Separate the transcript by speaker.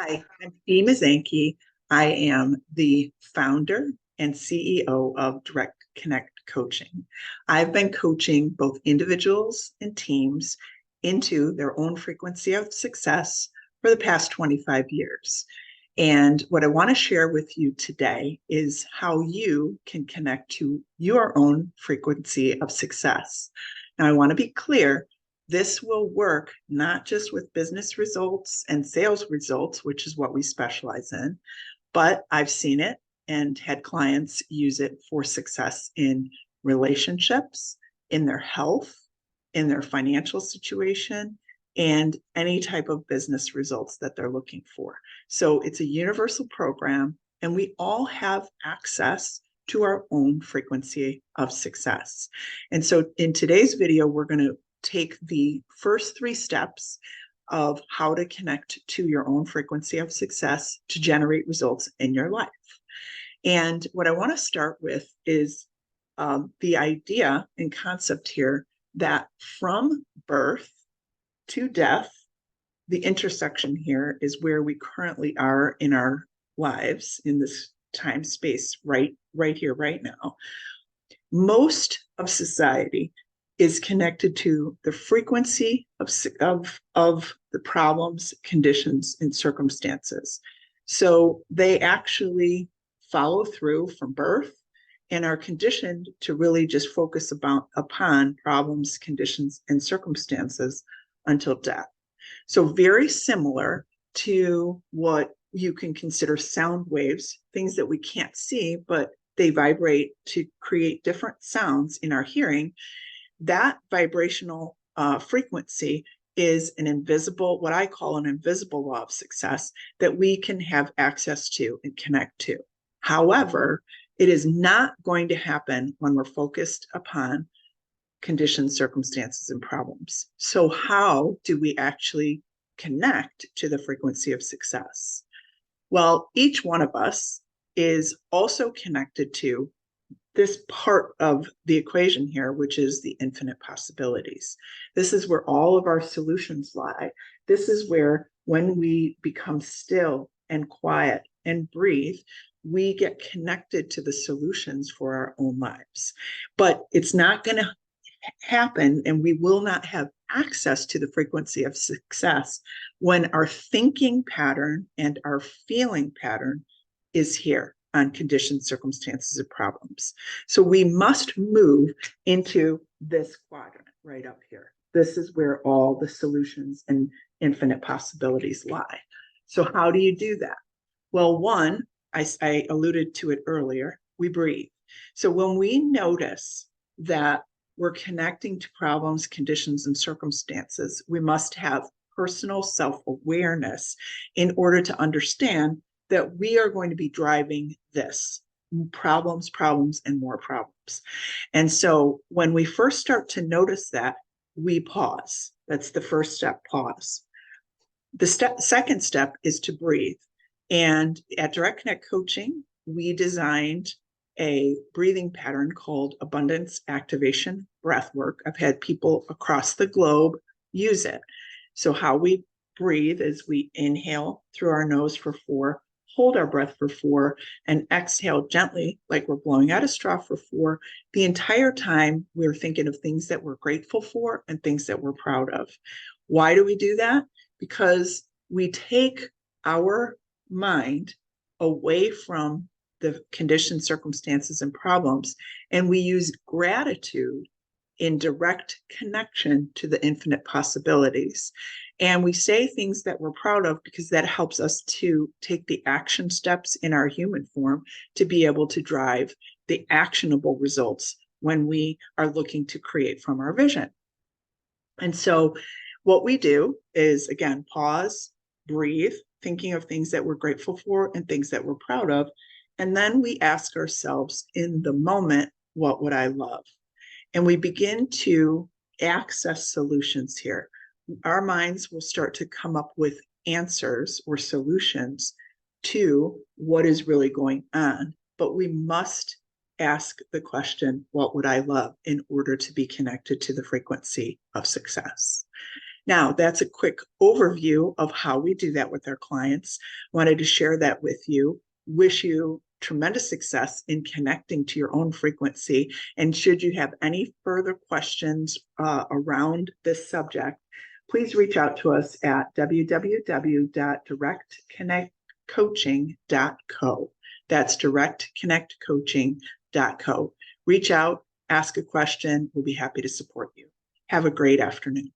Speaker 1: Hi, I'm Dee Mazanke. I am the founder and CEO of Direct Connect Coaching. I've been coaching both individuals and teams into their own frequency of success for the past 25 years. And what I want to share with you today is how you can connect to your own frequency of success. Now, I want to be clear, this will work not just with business results and sales results, which is what we specialize in, but I've seen it and had clients use it for success in relationships, in their health, in their financial situation, and any type of business results that they're looking for. So it's a universal program, and we all have access to our own frequency of success. And so in today's video, we're going to take the first 3 steps of how to connect to your own frequency of success to generate results in your life. And what I want to start with is the idea and concept here that from birth to death, the intersection here is where we currently are in our lives in this time space, right here, right now. Most of society is connected to the frequency of the problems, conditions, and circumstances. So they actually follow through from birth and are conditioned to really just focus upon problems, conditions, and circumstances until death. So very similar to what you can consider sound waves, things that we can't see, but they vibrate to create different sounds in our hearing. That vibrational frequency is an invisible, what I call an invisible law of success that we can have access to and connect to. However, it is not going to happen when we're focused upon conditions, circumstances, and problems. So how do we actually connect to the frequency of success? Well, each one of us is also connected to this part of the equation here, which is the infinite possibilities. This is where all of our solutions lie. This is where, when we become still and quiet and breathe, we get connected to the solutions for our own lives. But it's not going to happen, and we will not have access to the frequency of success when our thinking pattern and our feeling pattern is here on conditions, circumstances, and problems. So we must move into this quadrant right up here. This is where all the solutions and infinite possibilities lie. So how do you do that? Well, one, I alluded to it earlier, we breathe. So when we notice that we're connecting to problems, conditions, and circumstances, we must have personal self-awareness in order to understand that we are going to be driving this problems, and more problems. And so when we first start to notice that, we pause. That's the first step, pause. The second step is to breathe. And at Direct Connect Coaching, we designed a breathing pattern called abundance activation breathwork. I've had people across the globe use it. So how we breathe is we inhale through our nose for 4, hold our breath for 4, and exhale gently like we're blowing out a straw for 4. The entire time we're thinking of things that we're grateful for and things that we're proud of. Why do we do that? Because we take our mind away from the conditions, circumstances, and problems, and we use gratitude in direct connection to the infinite possibilities. And we say things that we're proud of because that helps us to take the action steps in our human form to be able to drive the actionable results when we are looking to create from our vision. And so what we do is, again, pause, breathe, thinking of things that we're grateful for and things that we're proud of. And then we ask ourselves in the moment, what would I love? And we begin to access solutions here. Our minds will start to come up with answers or solutions to what is really going on. But we must ask the question, what would I love, in order to be connected to the frequency of success? Now, that's a quick overview of how we do that with our clients. Wanted to share that with you. Wish you tremendous success in connecting to your own frequency. And should you have any further questions around this subject, please reach out to us at www.directconnectcoaching.co. That's directconnectcoaching.co. Reach out, ask a question. We'll be happy to support you. Have a great afternoon.